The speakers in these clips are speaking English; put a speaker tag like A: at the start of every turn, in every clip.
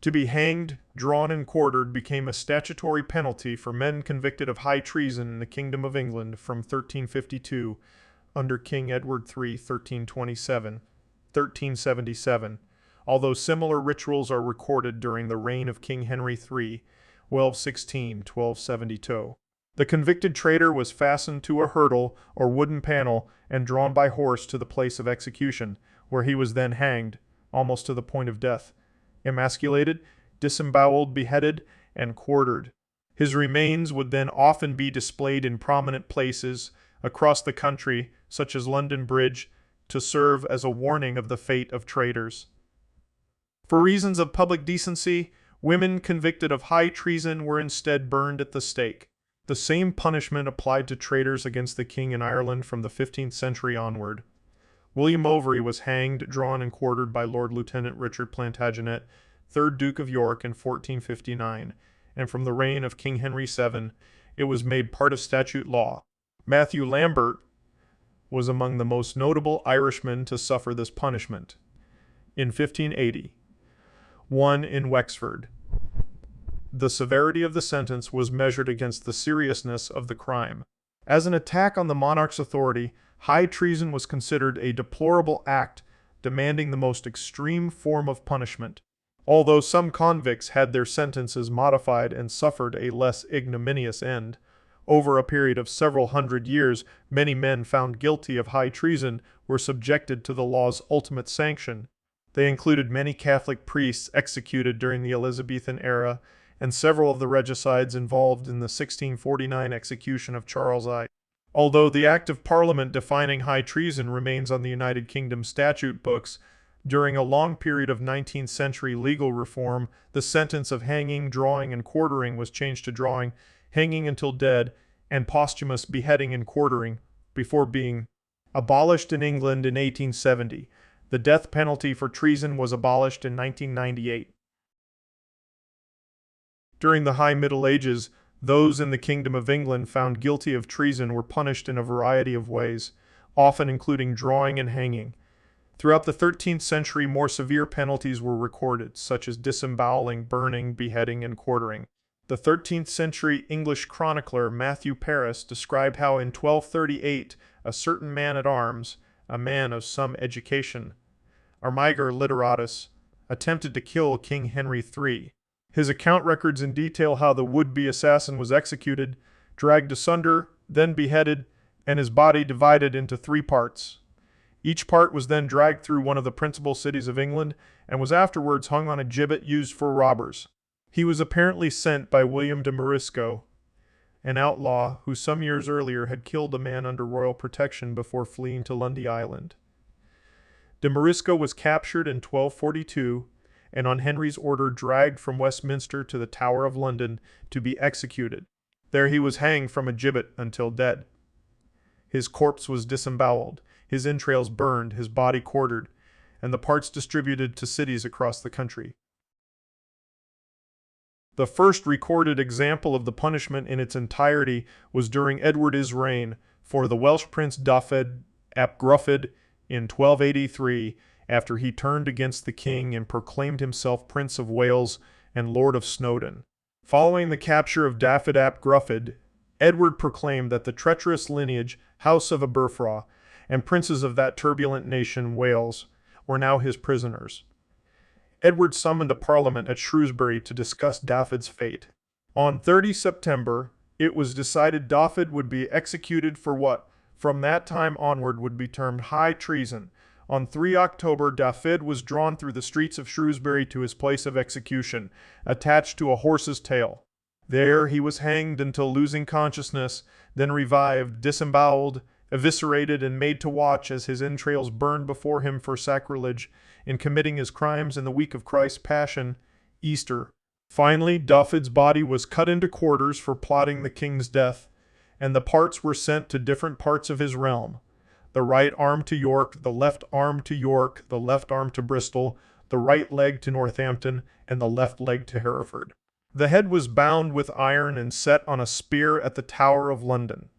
A: To be hanged, drawn, and quartered became a statutory penalty for men convicted of high treason in the Kingdom of England from 1352 under King Edward III, 1377, although similar rituals are recorded during the reign of King Henry III, 1272. The convicted traitor was fastened to a hurdle or wooden panel and drawn by horse to the place of execution, where he was then hanged, almost to the point of death, emasculated, disemboweled, beheaded, and quartered. His remains would then often be displayed in prominent places across the country, such as London Bridge, to serve as a warning of the fate of traitors. For reasons of public decency, women convicted of high treason were instead burned at the stake. The same punishment applied to traitors against the king in Ireland from the 15th century onward. William Overy was hanged, drawn, and quartered by Lord Lieutenant Richard Plantagenet, 3rd Duke of York, in 1459, and from the reign of King Henry VII, it was made part of statute law. Matthew Lambert was among the most notable Irishmen to suffer this punishment. In 1580, one in Wexford. The severity of the sentence was measured against the seriousness of the crime. As an attack on the monarch's authority, high treason was considered a deplorable act demanding the most extreme form of punishment. Although some convicts had their sentences modified and suffered a less ignominious end, over a period of several hundred years, many men found guilty of high treason were subjected to the law's ultimate sanction. They included many Catholic priests executed during the Elizabethan era and several of the regicides involved in the 1649 execution of Charles I. Although the Act of Parliament defining high treason remains on the United Kingdom statute books, during a long period of 19th century legal reform, the sentence of hanging, drawing, and quartering was changed to drawing, hanging until dead, and posthumous beheading and quartering, before being abolished in England in 1870. The death penalty for treason was abolished in 1998. During the High Middle Ages, those in the Kingdom of England found guilty of treason were punished in a variety of ways, often including drawing and hanging. Throughout the 13th century, more severe penalties were recorded, such as disemboweling, burning, beheading, and quartering. The 13th century English chronicler Matthew Paris described how in 1238 a certain man-at-arms, a man of some education, Armiger Literatus, attempted to kill King Henry III. His account records in detail how the would-be assassin was executed, dragged asunder, then beheaded, and his body divided into 3 parts. Each part was then dragged through one of the principal cities of England and was afterwards hung on a gibbet used for robbers. He was apparently sent by William de Morisco, an outlaw who some years earlier had killed a man under royal protection before fleeing to Lundy Island. De Morisco was captured in 1242 and on Henry's order dragged from Westminster to the Tower of London to be executed. There he was hanged from a gibbet until dead. His corpse was disemboweled, his entrails burned, his body quartered, and the parts distributed to cities across the country. The first recorded example of the punishment in its entirety was during Edward's reign for the Welsh prince Dafydd ap Gruffydd in 1283, after he turned against the king and proclaimed himself Prince of Wales and Lord of Snowdon. Following the capture of Dafydd ap Gruffydd, Edward proclaimed that the treacherous lineage, House of Aberfraw, and princes of that turbulent nation, Wales, were now his prisoners. Edward summoned a parliament at Shrewsbury to discuss Dafydd's fate. On 30 September, it was decided Dafydd would be executed for what, from that time onward, would be termed high treason. On 3 October, Dafydd was drawn through the streets of Shrewsbury to his place of execution, attached to a horse's tail. There he was hanged until losing consciousness, then revived, disemboweled, eviscerated, and made to watch as his entrails burned before him for sacrilege in committing his crimes in the week of Christ's Passion, Easter. Finally, Dafydd's body was cut into quarters for plotting the king's death, and the parts were sent to different parts of his realm. The right arm to York, the left arm to York, the left arm to Bristol, the right leg to Northampton, and the left leg to Hereford. The head was bound with iron and set on a spear at the Tower of London.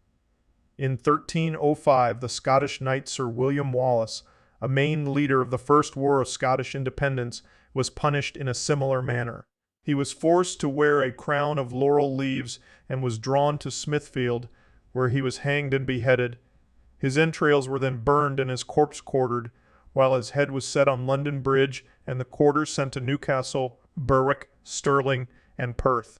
A: In 1305, the Scottish knight Sir William Wallace, a main leader of the First War of Scottish Independence, was punished in a similar manner. He was forced to wear a crown of laurel leaves and was drawn to Smithfield, where he was hanged and beheaded. His entrails were then burned and his corpse quartered, while his head was set on London Bridge and the quarters sent to Newcastle, Berwick, Stirling, and Perth.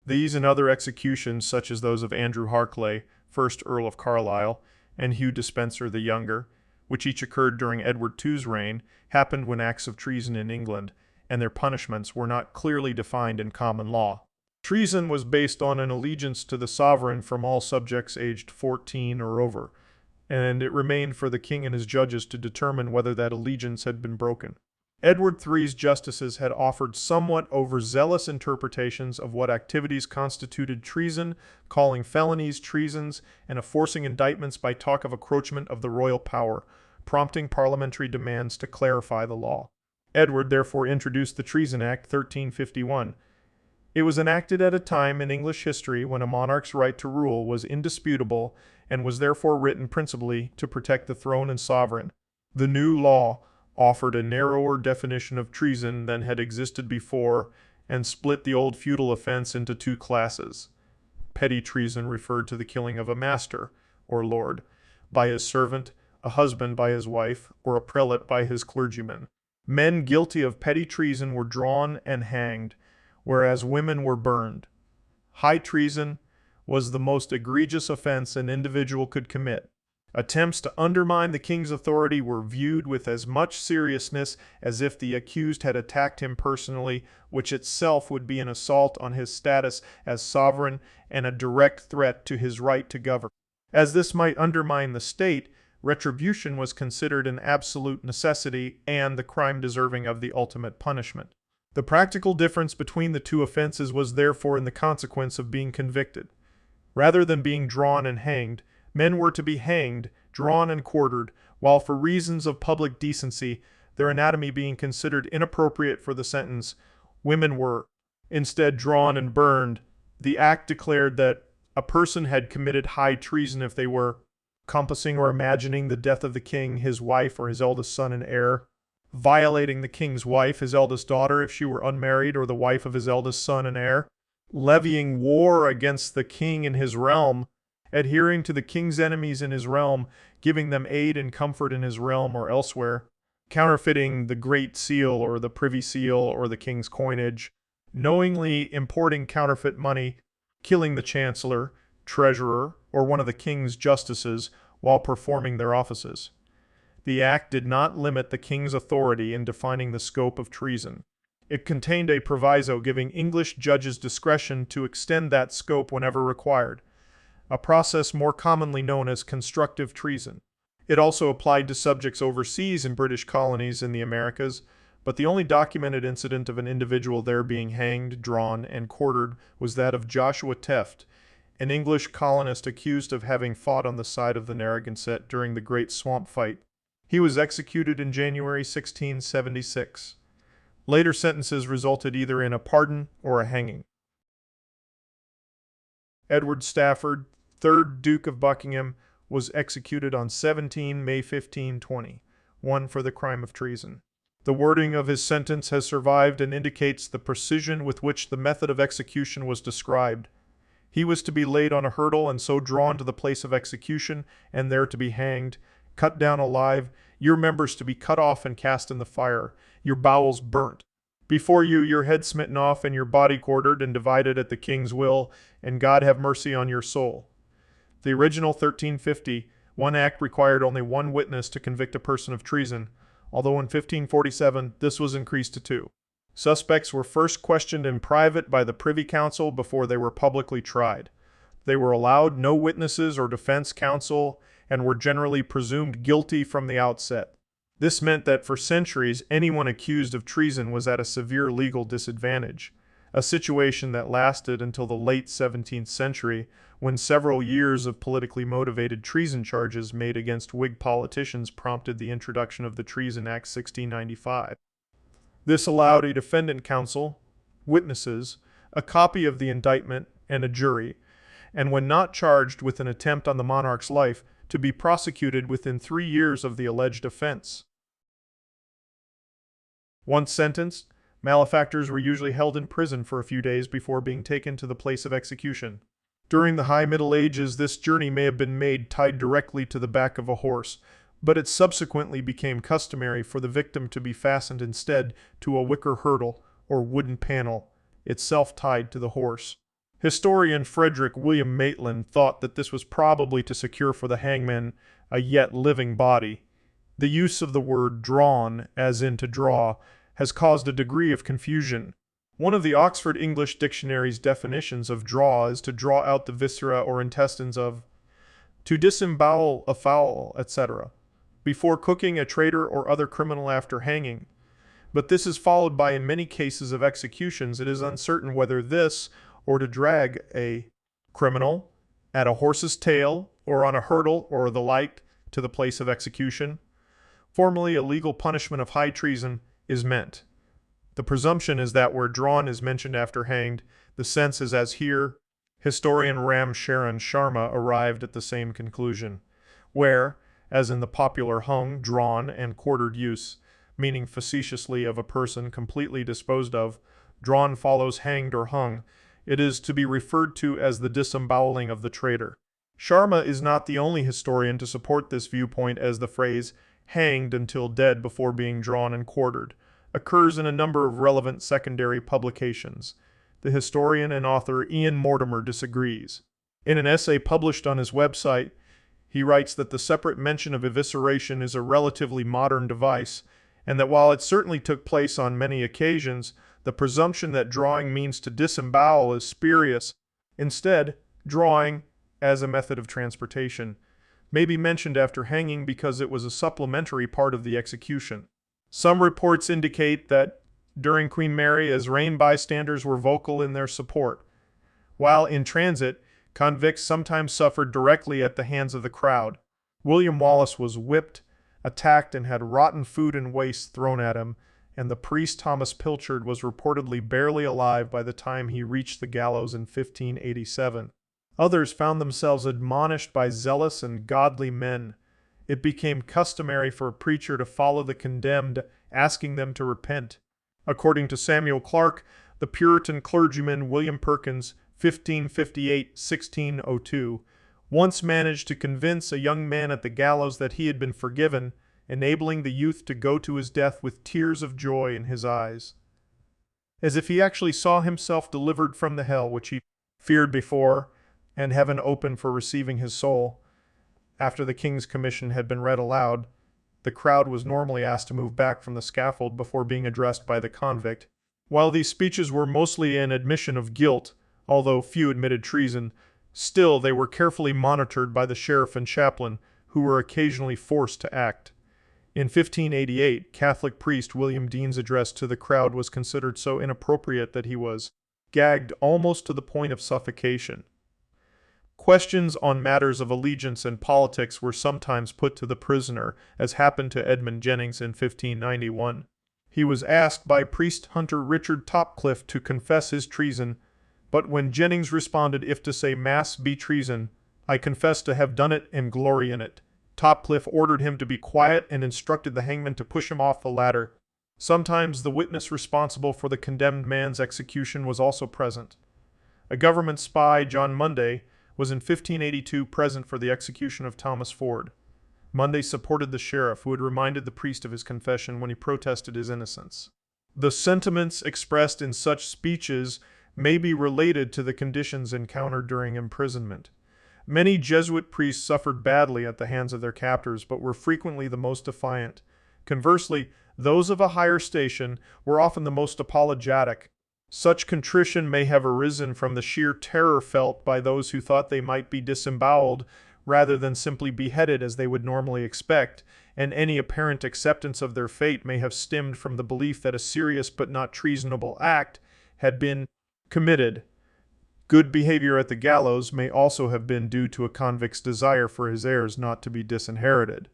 A: These and other executions, such as those of Andrew Harclay, 1st Earl of Carlisle, and Hugh Despenser the Younger, which each occurred during Edward II's reign, happened when acts of treason in England, and their punishments were not clearly defined in common law. Treason was based on an allegiance to the sovereign from all subjects aged 14 or over, and it remained for the king and his judges to determine whether that allegiance had been broken. Edward III's justices had offered somewhat overzealous interpretations of what activities constituted treason, calling felonies treasons, and enforcing indictments by talk of encroachment of the royal power, prompting parliamentary demands to clarify the law. Edward therefore introduced the Treason Act 1351. It was enacted at a time in English history when a monarch's right to rule was indisputable and was therefore written principally to protect the throne and sovereign. The new law offered a narrower definition of treason than had existed before and split the old feudal offense into two classes. Petty treason referred to the killing of a master, or lord, by his servant, a husband by his wife, or a prelate by his clergyman. Men guilty of petty treason were drawn and hanged, whereas women were burned. High treason was the most egregious offense an individual could commit. Attempts to undermine the king's authority were viewed with as much seriousness as if the accused had attacked him personally, which itself would be an assault on his status as sovereign and a direct threat to his right to govern. As this might undermine the state, retribution was considered an absolute necessity and the crime deserving of the ultimate punishment. The practical difference between the two offenses was therefore in the consequence of being convicted. Rather than being drawn and hanged, men were to be hanged, drawn and quartered, while for reasons of public decency, their anatomy being considered inappropriate for the sentence, women were instead drawn and burned. The act declared that a person had committed high treason if they were compassing or imagining the death of the king, his wife, or his eldest son and heir, violating the king's wife, his eldest daughter, if she were unmarried, or the wife of his eldest son and heir, levying war against the king in his realm, adhering to the king's enemies in his realm, giving them aid and comfort in his realm or elsewhere, counterfeiting the Great Seal or the Privy Seal or the king's coinage, knowingly importing counterfeit money, killing the chancellor, treasurer, or one of the king's justices while performing their offices. The act did not limit the king's authority in defining the scope of treason. It contained a proviso giving English judges discretion to extend that scope whenever required, a process more commonly known as constructive treason. It also applied to subjects overseas in British colonies in the Americas, but the only documented incident of an individual there being hanged, drawn, and quartered was that of Joshua Tefft, an English colonist accused of having fought on the side of the Narragansett during the Great Swamp Fight. He was executed in January 1676. Later sentences resulted either in a pardon or a hanging. Edward Stafford, 3rd Duke of Buckingham, was executed on 17 May 1520, for the crime of treason. The wording of his sentence has survived and indicates the precision with which the method of execution was described. He was to be laid on a hurdle and so drawn to the place of execution, and there to be hanged, cut down alive, your members to be cut off and cast in the fire, your bowels burnt. Before you, your head smitten off and your body quartered and divided at the king's will, and God have mercy on your soul. The original 1351 Act required only one witness to convict a person of treason, although in 1547 this was increased to 2. Suspects were first questioned in private by the Privy Council before they were publicly tried. They were allowed no witnesses or defense counsel and were generally presumed guilty from the outset. This meant that for centuries anyone accused of treason was at a severe legal disadvantage, a situation that lasted until the late 17th century, when several years of politically motivated treason charges made against Whig politicians prompted the introduction of the Treason Act 1695. This allowed a defendant counsel, witnesses, a copy of the indictment, and a jury, and when not charged with an attempt on the monarch's life, to be prosecuted within 3 years of the alleged offense. Once sentenced, malefactors were usually held in prison for a few days before being taken to the place of execution. During the High Middle Ages, this journey may have been made tied directly to the back of a horse, but it subsequently became customary for the victim to be fastened instead to a wicker hurdle or wooden panel, itself tied to the horse. Historian Frederick William Maitland thought that this was probably to secure for the hangman a yet living body. The use of the word drawn, as in to draw, has caused a degree of confusion. One of the Oxford English Dictionary's definitions of draw is to draw out the viscera or intestines of, to disembowel a fowl, etc., before cooking a traitor or other criminal after hanging. But this is followed by, in many cases of executions, it is uncertain whether this, or to drag a criminal at a horse's tail or on a hurdle or the like to the place of execution. Formally, a legal punishment of high treason is meant. The presumption is that where drawn is mentioned after hanged, the sense is as here. Historian Ram Sharan Sharma arrived at the same conclusion, where, as in the popular hung, drawn, and quartered use, meaning facetiously of a person completely disposed of, drawn follows hanged or hung, it is to be referred to as the disemboweling of the traitor. Sharma is not the only historian to support this viewpoint, as the phrase hanged until dead before being drawn and quartered occurs in a number of relevant secondary publications. The historian and author Ian Mortimer disagrees. In an essay published on his website, he writes that the separate mention of evisceration is a relatively modern device, and that while it certainly took place on many occasions, the presumption that drawing means to disembowel is spurious. Instead, drawing, as a method of transportation, may be mentioned after hanging because it was a supplementary part of the execution. Some reports indicate that during Queen Mary's reign, bystanders were vocal in their support. While in transit, convicts sometimes suffered directly at the hands of the crowd. William Wallace was whipped, attacked, and had rotten food and waste thrown at him, and the priest Thomas Pilchard was reportedly barely alive by the time he reached the gallows in 1587. Others found themselves admonished by zealous and godly men. It became customary for a preacher to follow the condemned, asking them to repent. According to Samuel Clarke, the Puritan clergyman William Perkins, 1558-1602, once managed to convince a young man at the gallows that he had been forgiven, enabling the youth to go to his death with tears of joy in his eyes, as if he actually saw himself delivered from the hell which he feared before, and heaven open for receiving his soul. After the king's commission had been read aloud, the crowd was normally asked to move back from the scaffold before being addressed by the convict. While these speeches were mostly an admission of guilt, although few admitted treason, still they were carefully monitored by the sheriff and chaplain, who were occasionally forced to act. In 1588, Catholic priest William Dean's address to the crowd was considered so inappropriate that he was gagged almost to the point of suffocation. Questions on matters of allegiance and politics were sometimes put to the prisoner, as happened to Edmund Jennings in 1591. He was asked by priest hunter Richard Topcliffe to confess his treason, but when Jennings responded, "If to say mass be treason, I confess to have done it and glory in it," Topcliffe ordered him to be quiet and instructed the hangman to push him off the ladder. Sometimes the witness responsible for the condemned man's execution was also present. A government spy, John Munday, was in 1582 present for the execution of Thomas Ford. Munday supported the sheriff, who had reminded the priest of his confession when he protested his innocence. The sentiments expressed in such speeches may be related to the conditions encountered during imprisonment. Many Jesuit priests suffered badly at the hands of their captors, but were frequently the most defiant. Conversely, those of a higher station were often the most apologetic. Such contrition may have arisen from the sheer terror felt by those who thought they might be disemboweled rather than simply beheaded as they would normally expect, and any apparent acceptance of their fate may have stemmed from the belief that a serious but not treasonable act had been committed. Good behavior at the gallows may also have been due to a convict's desire for his heirs not to be disinherited.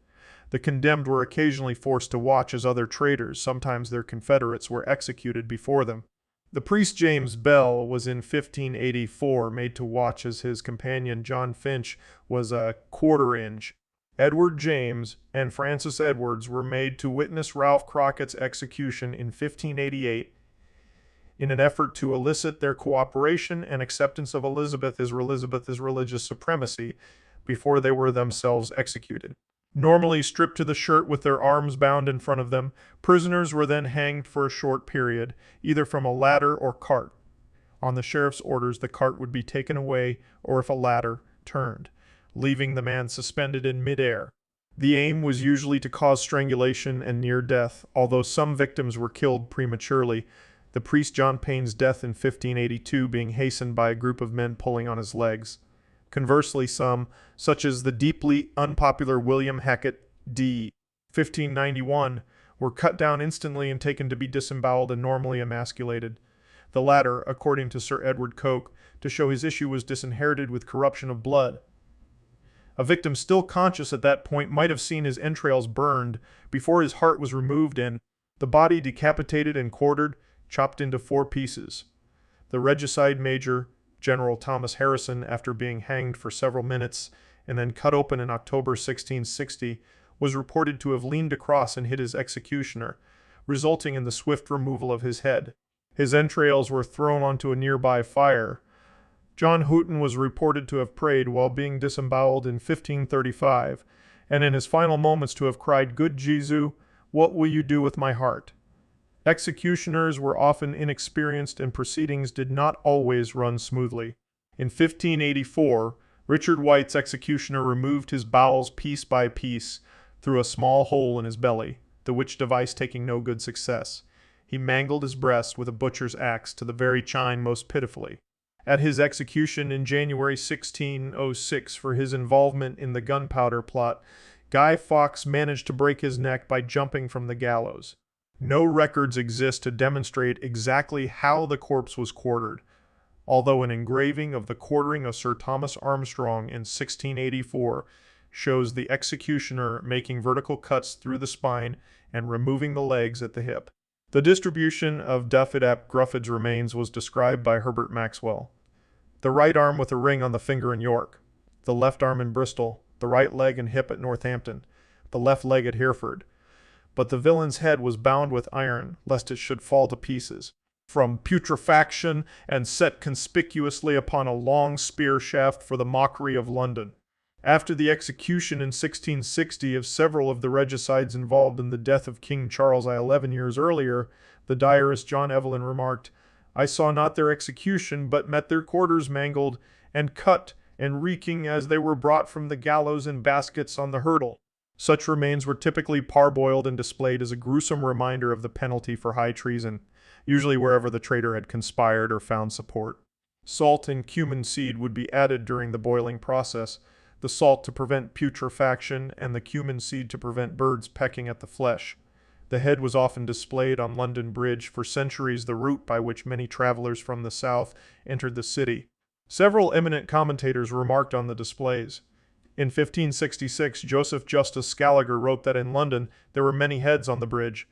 A: The condemned were occasionally forced to watch as other traitors, sometimes their confederates, were executed before them. The priest James Bell was in 1584 made to watch as his companion John Finch was a quarter-inch Edward James and Francis Edwards were made to witness Ralph Crockett's execution in 1588 in an effort to elicit their cooperation and acceptance of Elizabeth's religious supremacy before they were themselves executed. Normally stripped to the shirt with their arms bound in front of them, prisoners were then hanged for a short period, either from a ladder or cart. On the sheriff's orders, the cart would be taken away, or if a ladder, turned, leaving the man suspended in midair. The aim was usually to cause strangulation and near death, although some victims were killed prematurely, the priest John Payne's death in 1582 being hastened by a group of men pulling on his legs. Conversely, some, such as the deeply unpopular William Hackett d. 1591, were cut down instantly and taken to be disemboweled and normally emasculated. The latter, according to Sir Edward Coke, to show his issue was disinherited with corruption of blood. A victim still conscious at that point might have seen his entrails burned before his heart was removed and the body decapitated and quartered, chopped into 4 pieces. The regicide major, General Thomas Harrison, after being hanged for several minutes and then cut open in October 1660, was reported to have leaned across and hit his executioner, resulting in the swift removal of his head. His entrails were thrown onto a nearby fire. John Houghton was reported to have prayed while being disemboweled in 1535, and in his final moments to have cried, "Good Jesu, what will you do with my heart?" Executioners were often inexperienced and proceedings did not always run smoothly. In 1584, Richard White's executioner removed his bowels piece by piece through a small hole in his belly, the which device taking no good success. He mangled his breast with a butcher's axe to the very chine most pitifully. At his execution in January 1606 for his involvement in the gunpowder plot, Guy Fawkes managed to break his neck by jumping from the gallows. No records exist to demonstrate exactly how the corpse was quartered, although an engraving of the quartering of Sir Thomas Armstrong in 1684 shows the executioner making vertical cuts through the spine and removing the legs at the hip. The distribution of Duffet ap Gruffydd's remains was described by Herbert Maxwell. The right arm with a ring on the finger in York, the left arm in Bristol, the right leg and hip at Northampton, the left leg at Hereford. But the villain's head was bound with iron, lest it should fall to pieces, from putrefaction, and set conspicuously upon a long spear shaft for the mockery of London. After the execution in 1660 of several of the regicides involved in the death of King Charles 11 years earlier, the diarist John Evelyn remarked, "I saw not their execution, but met their quarters mangled and cut and reeking as they were brought from the gallows in baskets on the hurdle." Such remains were typically parboiled and displayed as a gruesome reminder of the penalty for high treason, usually wherever the traitor had conspired or found support. Salt and cumin seed would be added during the boiling process, the salt to prevent putrefaction and the cumin seed to prevent birds pecking at the flesh. The head was often displayed on London Bridge, for centuries the route by which many travelers from the south entered the city. Several eminent commentators remarked on the displays. In 1566, Joseph Justus Scaliger wrote that in London there were many heads on the bridge.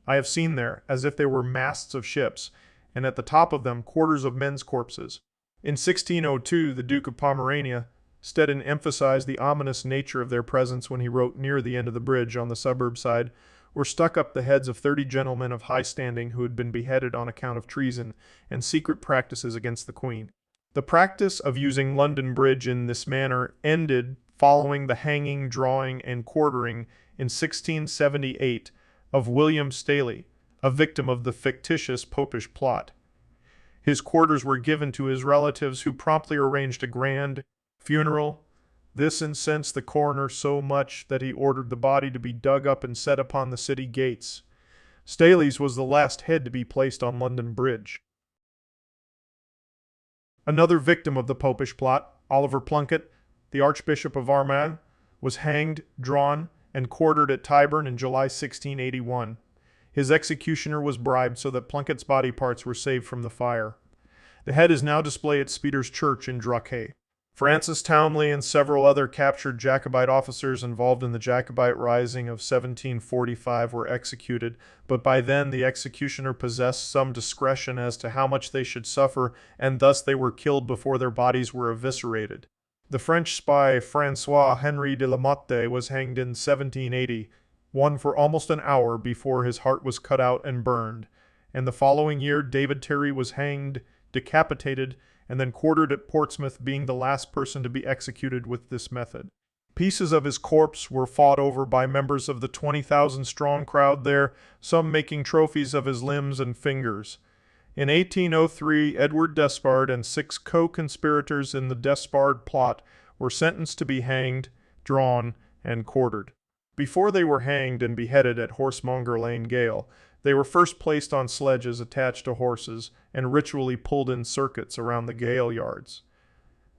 A: I have seen there, as if they were masts of ships, and at the top of them quarters of men's corpses. In 1602, the Duke of Pomerania, Stedin emphasized the ominous nature of their presence when he wrote, "Near the end of the bridge, on the suburb side, were stuck up the heads of 30 gentlemen of high standing who had been beheaded on account of treason and secret practices against the Queen." The practice of using London Bridge in this manner ended following the hanging, drawing, and quartering in 1678 of William Staley, a victim of the fictitious Popish plot. His quarters were given to his relatives, who promptly arranged a grand funeral. This incensed the coroner so much that he ordered the body to be dug up and set upon the city gates. Staley's was the last head to be placed on London Bridge. Another victim of the Popish plot, Oliver Plunkett, the Archbishop of Armagh, was hanged, drawn, and quartered at Tyburn in July 1681. His executioner was bribed so that Plunkett's body parts were saved from the fire. The head is now displayed at Speeder's Church in Drogheda. Francis Townley and several other captured Jacobite officers involved in the Jacobite Rising of 1745 were executed, but by then the executioner possessed some discretion as to how much they should suffer, and thus they were killed before their bodies were eviscerated. The French spy François-Henri de Lamotte was hanged in 1780, one for almost an hour before his heart was cut out and burned, and the following year David Terry was hanged, decapitated, and then quartered at Portsmouth, being the last person to be executed with this method. Pieces of his corpse were fought over by members of the 20,000-strong crowd there, some making trophies of his limbs and fingers. In 1803, Edward Despard and 6 co-conspirators in the Despard plot were sentenced to be hanged, drawn, and quartered. Before they were hanged and beheaded at Horsemonger Lane Gaol, they were first placed on sledges attached to horses and ritually pulled in circuits around the gaol yards.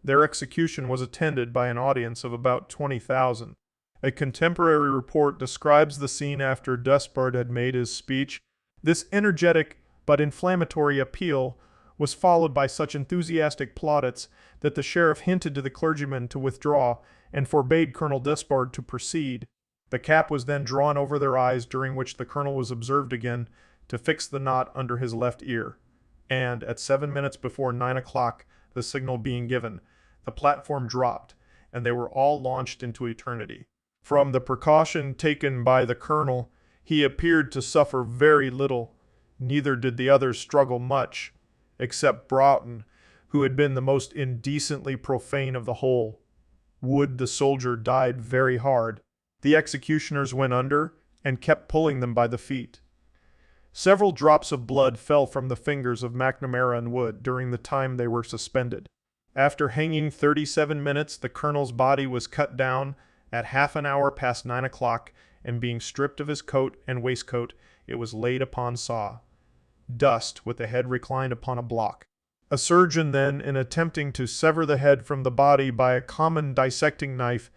A: Their execution was attended by an audience of about 20,000. A contemporary report describes the scene after Despard had made his speech. This energetic but inflammatory appeal was followed by such enthusiastic plaudits that the sheriff hinted to the clergyman to withdraw and forbade Colonel Despard to proceed. The cap was then drawn over their eyes, during which the colonel was observed again to fix the knot under his left ear, and at 7 minutes before 9 o'clock, the signal being given, the platform dropped, and they were all launched into eternity. From the precaution taken by the colonel, he appeared to suffer very little. Neither did the others struggle much, except Broughton, who had been the most indecently profane of the whole. Wood, the soldier, died very hard. The executioners went under, and kept pulling them by the feet. Several drops of blood fell from the fingers of McNamara and Wood during the time they were suspended. After hanging 37 minutes, the colonel's body was cut down at half an hour past 9 o'clock, and being stripped of his coat and waistcoat, it was laid upon saw. Dust, with the head reclined upon a block. A surgeon then, in attempting to sever the head from the body by a common dissecting knife,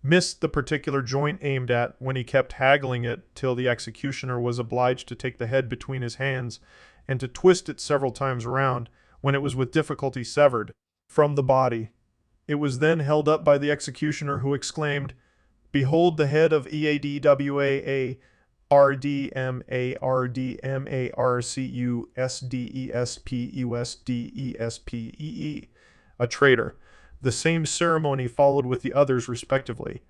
A: missed the particular joint aimed at, when he kept haggling it till the executioner was obliged to take the head between his hands and to twist it several times round, when it was with difficulty severed from the body. It was then held up by the executioner, who exclaimed, "Behold the head of EADWAA RDMARDMARCUSDESPUSDESPEE, a traitor." The same ceremony followed with the others respectively,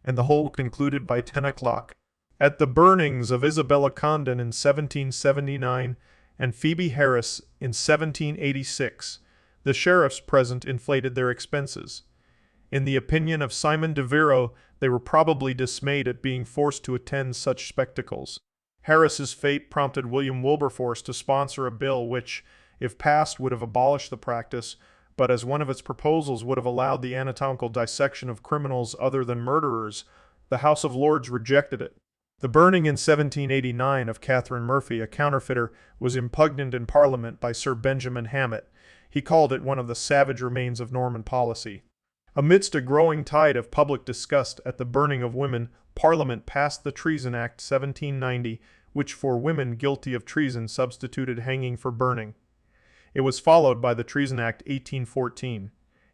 A: and the whole concluded by 10 o'clock. At the burnings of Isabella Condon in 1779 and Phoebe Harris in 1786, the sheriffs present inflated their expenses. In the opinion of Simon de Vero, they were probably dismayed at being forced to attend such spectacles. Harris's fate prompted William Wilberforce to sponsor a bill which, if passed, would have abolished the practice, but as one of its proposals would have allowed the anatomical dissection of criminals other than murderers, the House of Lords rejected it. The burning in 1789 of Catherine Murphy, a counterfeiter, was impugned in Parliament by Sir Benjamin Hammett. He called it one of the savage remains of Norman policy. Amidst a growing tide of public disgust at the burning of women, Parliament passed the Treason Act 1790, which for women guilty of treason substituted hanging for burning. It was followed by the Treason Act 1814,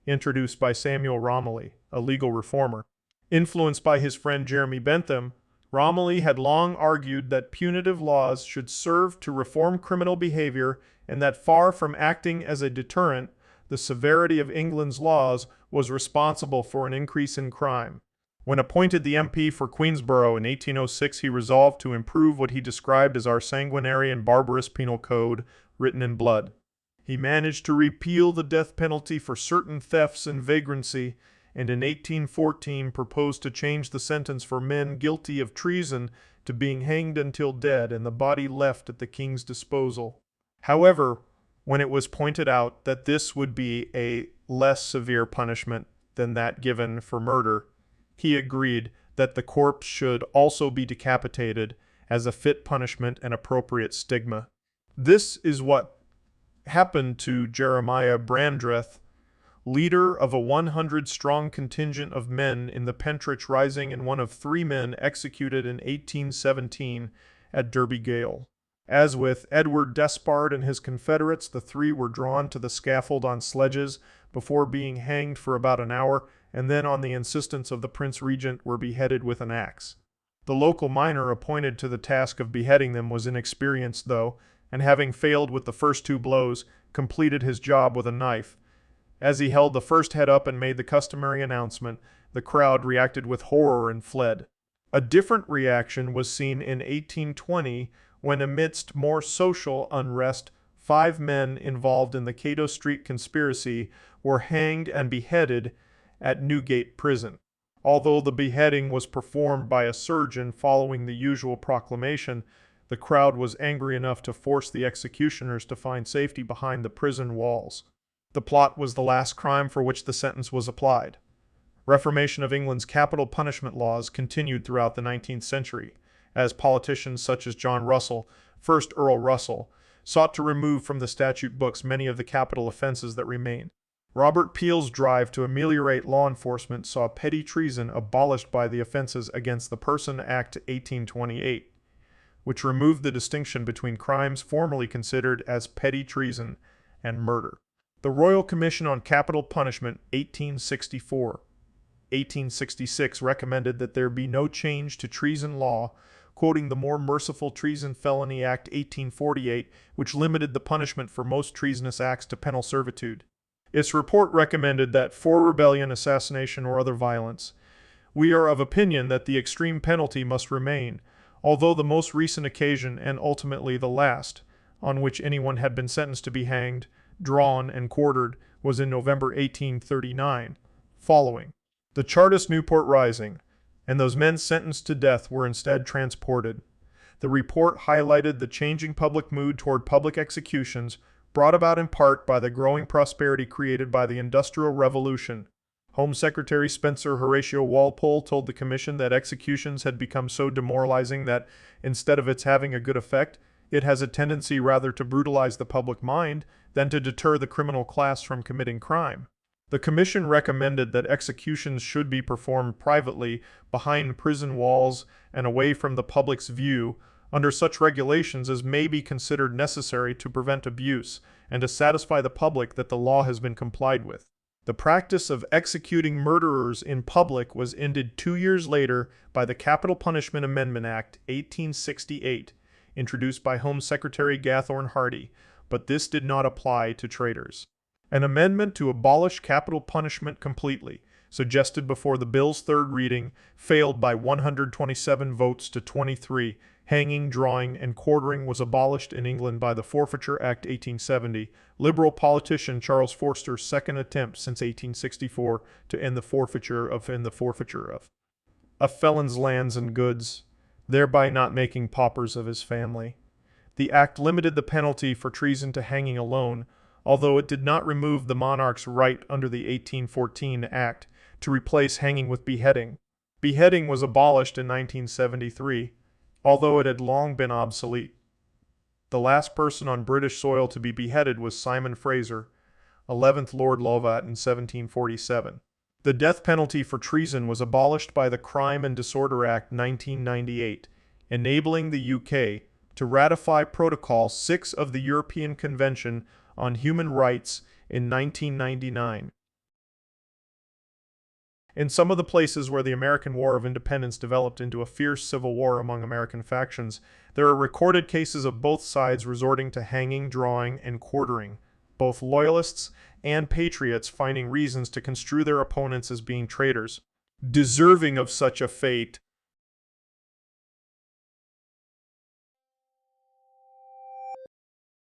A: introduced by Samuel Romilly, a legal reformer. Influenced by his friend Jeremy Bentham, Romilly had long argued that punitive laws should serve to reform criminal behavior, and that far from acting as a deterrent, the severity of England's laws was responsible for an increase in crime. When appointed the MP for Queensborough in 1806, he resolved to improve what he described as our sanguinary and barbarous penal code, written in blood. He managed to repeal the death penalty for certain thefts and vagrancy, and in 1814 proposed to change the sentence for men guilty of treason to being hanged until dead and the body left at the king's disposal. However, when it was pointed out that this would be a less severe punishment than that given for murder, he agreed that the corpse should also be decapitated as a fit punishment and appropriate stigma. This is what happened to Jeremiah Brandreth, leader of a 100-strong contingent of men in the Pentridge Rising and one of 3 men executed in 1817 at Derby Gaol. As with Edward Despard and his confederates, the 3 were drawn to the scaffold on sledges before being hanged for about an hour, and then on the insistence of the Prince Regent were beheaded with an axe. The local miner appointed to the task of beheading them was inexperienced, though, and having failed with the first 2 blows, completed his job with a knife. As he held the first head up and made the customary announcement, the crowd reacted with horror and fled. A different reaction was seen in 1820 when, amidst more social unrest, 5 men involved in the Cato Street conspiracy were hanged and beheaded at Newgate Prison. Although the beheading was performed by a surgeon following the usual proclamation, the crowd was angry enough to force the executioners to find safety behind the prison walls. The plot was the last crime for which the sentence was applied. Reformation of England's capital punishment laws continued throughout the 19th century, as politicians such as John Russell, 1st Earl Russell, sought to remove from the statute books many of the capital offenses that remained. Robert Peel's drive to ameliorate law enforcement saw petty treason abolished by the Offences Against the Person Act 1828, which removed the distinction between crimes formerly considered as petty treason and murder. The Royal Commission on Capital Punishment 1866 recommended that there be no change to treason law, quoting the more merciful Treason Felony Act 1848, which limited the punishment for most treasonous acts to penal servitude. Its report recommended that for rebellion, assassination, or other violence, we are of opinion that the extreme penalty must remain, although the most recent occasion, and ultimately the last, on which anyone had been sentenced to be hanged, drawn, and quartered, was in November 1839, following the Chartist Newport Rising, and those men sentenced to death were instead transported. The report highlighted the changing public mood toward public executions, brought about in part by the growing prosperity created by the Industrial Revolution. Home Secretary Spencer Horatio Walpole told the Commission that executions had become so demoralizing that, instead of its having a good effect, it has a tendency rather to brutalize the public mind than to deter the criminal class from committing crime. The Commission recommended that executions should be performed privately, behind prison walls, and away from the public's view, under such regulations as may be considered necessary to prevent abuse, and to satisfy the public that the law has been complied with. The practice of executing murderers in public was ended 2 years later by the Capital Punishment Amendment Act 1868, introduced by Home Secretary Gathorne Hardy, but this did not apply to traitors. An amendment to abolish capital punishment completely, suggested before the bill's third reading, failed by 127 votes to 23. Hanging, drawing, and quartering was abolished in England by the Forfeiture Act 1870, Liberal politician Charles Forster's second attempt since 1864 to end the forfeiture of a felon's lands and goods, thereby not making paupers of his family. The act limited the penalty for treason to hanging alone, although it did not remove the monarch's right under the 1814 Act to replace hanging with beheading. Beheading was abolished in 1973, although it had long been obsolete. The last person on British soil to be beheaded was Simon Fraser, 11th Lord Lovat, in 1747. The death penalty for treason was abolished by the Crime and Disorder Act 1998, enabling the UK to ratify Protocol 6 of the European Convention on Human Rights in 1999. In some of the places where the American War of Independence developed into a fierce civil war among American factions, there are recorded cases of both sides resorting to hanging, drawing, and quartering, both loyalists and patriots finding reasons to construe their opponents as being traitors, deserving of such a fate.